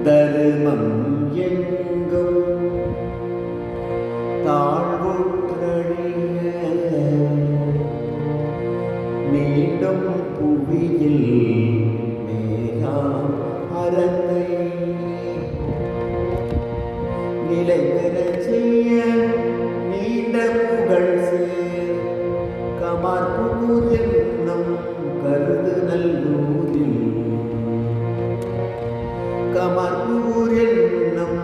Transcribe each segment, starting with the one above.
தருமம் எங்கும் தாழ்வுற்றழிய மீண்டும் புவியில் மேலாம் அறத்தை நிலை பெறச் செய்ய நீண்ட புகழ் சேர் கமார்புகூர் என்னும் கருது நல்லூரில் கமார்புகூர் என்னும்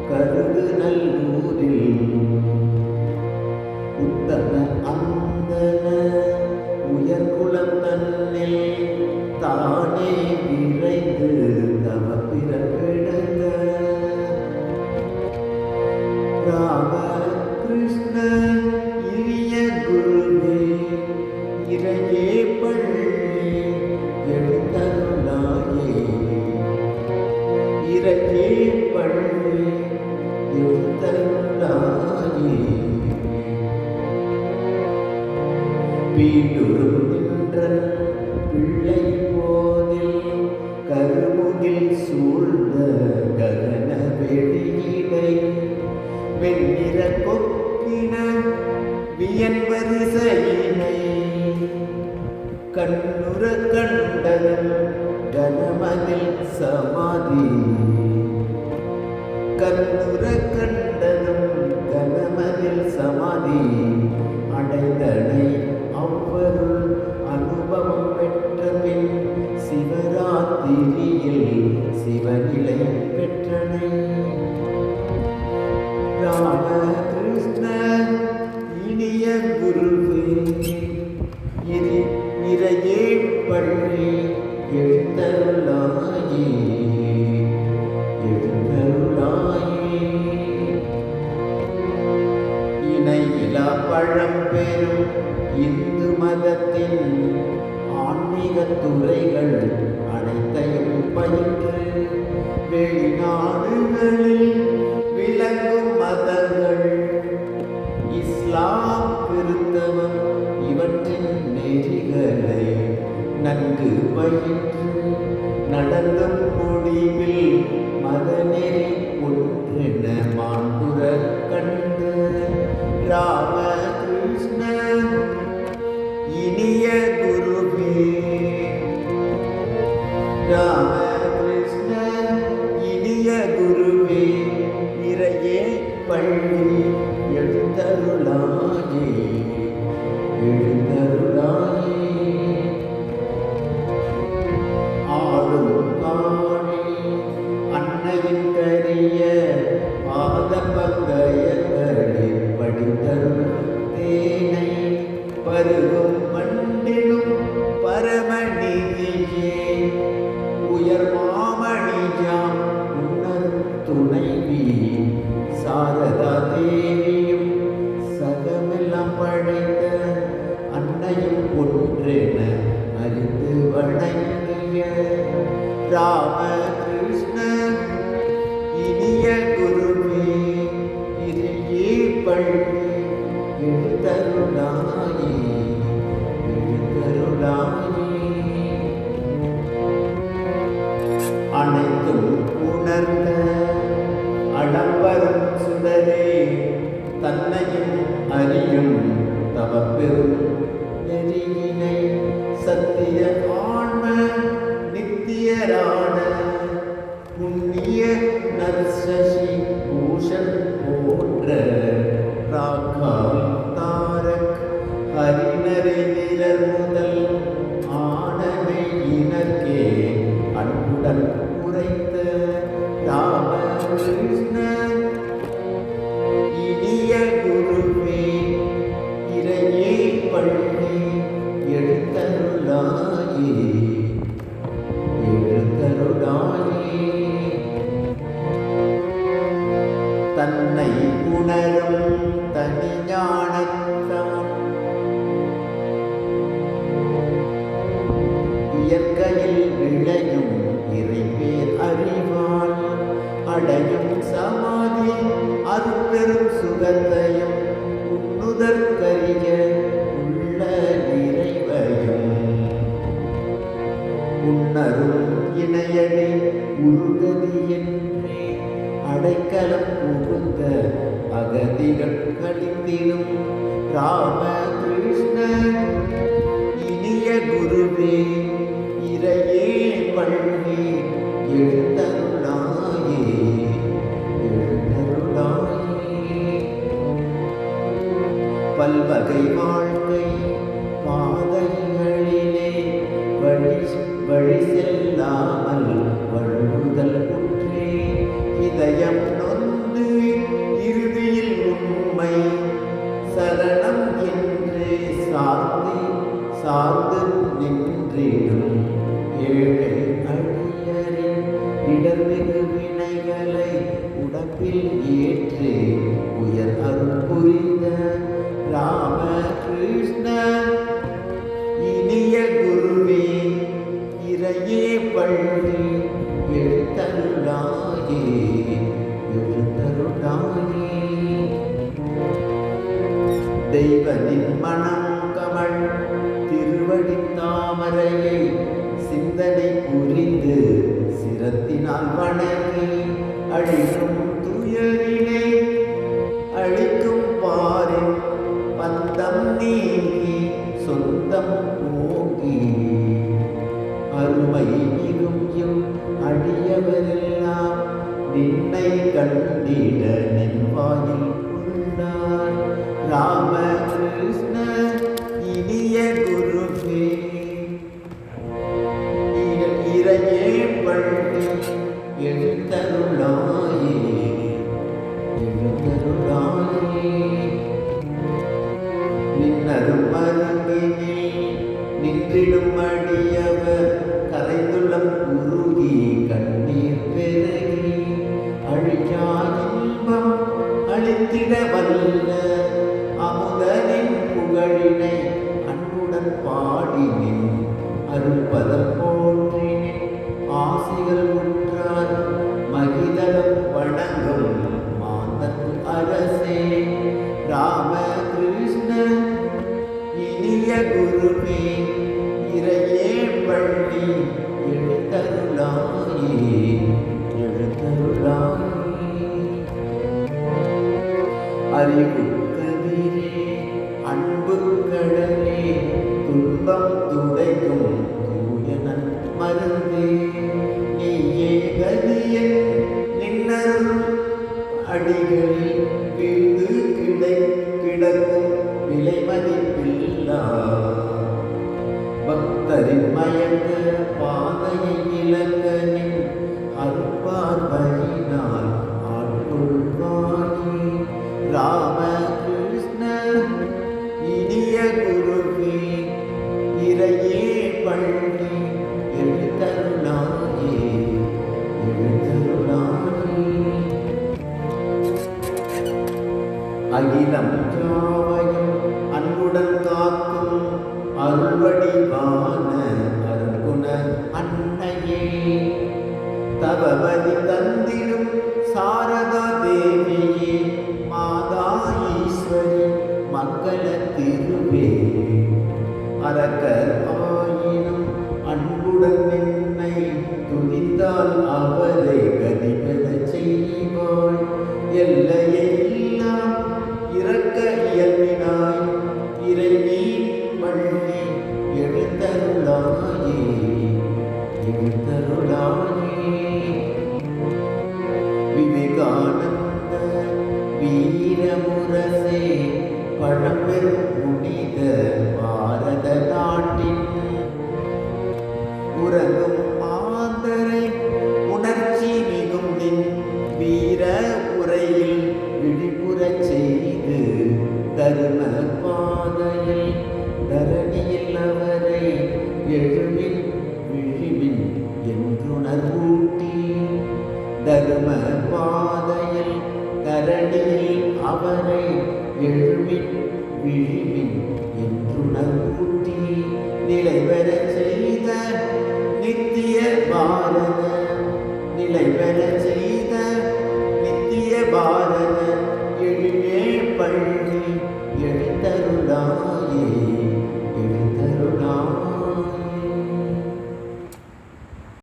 கருது நல்லூரில் உத்தம அந்தன உயர்குலம் தன்னில் தானே விரைந்து தவ பிறப்பெடுத்த ராம கிருஷ்ண இனிய குருவே இறையே பள்ளி எழுந்தருளாயே இறையே பள்ளி எழுந்தருளாயே பீடுரும் நின்றன் பிள்ளை போதில் கருமுகில் சூழ்ந்த ககன வெளியிடை வெண்ணிற கொக்கின வியன் வரிசையினை கண்ணுற கண்டதும் கனமதில் சமாதி கண்ணுற கண்டதும் கனமதில் சமாதி அடைந்தனை அவ்வருள் அனுபவம் பெற்ற பின் சிவராத்திரியில் சிவநிலை பெற்றனை ராம கிருஷ்ண இனிய குருவே இறையே பள்ளி எழுந்தருளாயே எழுந்தருளாயே இணையிலா பழம்பெரும் இந்து மதத்தின் ஆன்மீக துறைகள் அனைத்தையும் பயின்று வெளிநாடுகளில் விளங்கும் மதங்கள் இஸ்லாம் கிறிஸ்தவம் இவற்றின் நெறிகளை நன்கு பயின்று நடந்தும் முடிவில் மதநெறி ஒன்றென மாண்புற கண்டு ராம கிருஷ்ண இனிய குருவே ராம கிருஷ்ண இனிய குருவே இறையே பள்ளி எழுந்தருளாயே எழுந்தருளாயே ஆடும் காணி அன்னையின் கரிய பாத பங்கயங்களில் படித்தருள் தேனை பருகும் மண்டிலும் பரமணிதியே உயர் மாமணிஜாம் உணர் துணைவி சாரதா தேவியும் சகமெல்லாம் படைத்த அன்னையும் ஒன்றென அறிந்து வணங்கிய ராம கிருஷ்ண இனிய குருவே இறையே பள்ளி எழுந்தருளாயே எழுந்தருளாயே அனைத்தும் உணர்ந்த அடம்பரும் சுடரே தன்னையும் அறியும் தவப்பெரும் நெறியினை சத்திய ஆன்ம நித்தியரான புண்ணிய நர்சசி பூஷன் போன்ற ராக்கால் தாரக் ஹரிநரை நிரர் முதல் ஆனவை இனர்க்கே அன்புடன் உரைத்த ராம கிருஷ்ண இனிய குருவே இறையே பள்ளி எழுந்தருளாயே எழுந்தருளாயே தன்னை உணரும் தனிஞான வினையடி உருகதி என்றே அடைக்கலம் புகுந்த அகதிகள் கழிந்திடும் ராமகிருஷ்ண இனிய குருவே இறையே பள்ளி எழுந்தருளாயே எழுந்தருளாயே. பல்வகை வாழ்க்கை பாதைகளிலே வழி செல்லாமல் வழுதல் குற்றே இதயம் நொந்து இறுதியில் உண்மை சரணம் என்றே சார்ந்து நின்றிடும் ஏழை அடியரின் இடர்மிகு வினைகளை உடம்பில் ஏற்று உயர் அருள் புரிந்த ராமகிருஷ்ண இனிய குருவே இறையே பள்ளி எழுத்தருளாயே எழுத்தருளாயே. தெய்வனின் மனம் கமழ் திருவடி தாமரையை சிந்தனை புரிந்து சிரத்தினால் வணங்கி அழிக்கும் துயரினை அழிக்கும் பாரின் பந்தம் நீங்கி சொந்தம் ஓங்கி அருமை மிகும் அடியவரெல்லாம் நின்னை கண்டிட நின்வாயில் கொண்டார் ராமகிருஷ்ண இனிய குருவே இறையே பள்ளி எழுந்தருளாயே எழுந்தருளாயே. நின்னரும் மருங்கினில் நின்றிடும் அடியவர் கரைந்துள்ளம் உருகி கண்ணீர் பெருகி அழியா இன்பம் அழித்திட வல்ல அமுதனின் புகழினை அன்புடன் பாடினின் அருள்பதம் போற்றினின் ஆசிகள் உற்றார் மகிதலம் வணங்கும் மாந்தத்து அரசே ராமகிருஷ்ண இனிய குருவே இறையே பள்ளி எழுந்தருளாயே எழுந்தருளாயே. அறிவு கதிரே அன்பு கடலே துன்பம் துடைக்கும் தூயனன் மருந்தே நீயே கதியன் நின்னருள் அடிகளில் வீழ்ந்து கிடக்கும் விலை மதிப்பில்லா பக்தரின் மயக்க பாதையை இலக்கனின் அருட்பார்வையினால் ஆட்கொள்வாயே ராமகிருஷ்ண இனிய குருவே இறையே பள்ளி எழுந்தருளாயே எழுந்தருளாயே. அகிலம் யாவையும் அன்புடன் காக்கும் அருள்வடிவான அருகுண அன்னையே தவமதி தந்திடும் சாரதா தேவியே மாதா ஈஸ்வரி மங்கள திருவே அரக்கர் ஆயினும் அன்புடன் நின்னை துணிந்தால் அவரை கதிபெற செய்வாய் எல்லையை எல்லாம் இறக்க இயல்பினாய் இறைவி பள்ளி எழுந்தருளாயே எழுந்தருளாயே. விவேகானந்த வீரமுரசே பழம்பெரும் புனித பாரத நாட்டின் உறங்கும் மாந்தரை உணர்ச்சி மிகும் நின் வீர உரையில் விழிப்புறச் செய்து தரும பாதையில் தரணியில் அவரை எழுமின் விழிமின் என்றுணர்வூட்டி தரும பாதையில் தரணியில் அவரை எழுமின் விழிமின் என்றுணர்வூட்டி நிலைபெறச் செய்த நித்திய பாரத நிலைபெறச் செய்த நித்திய பாரத எழிலே பள்ளி எழுந்தருளாயே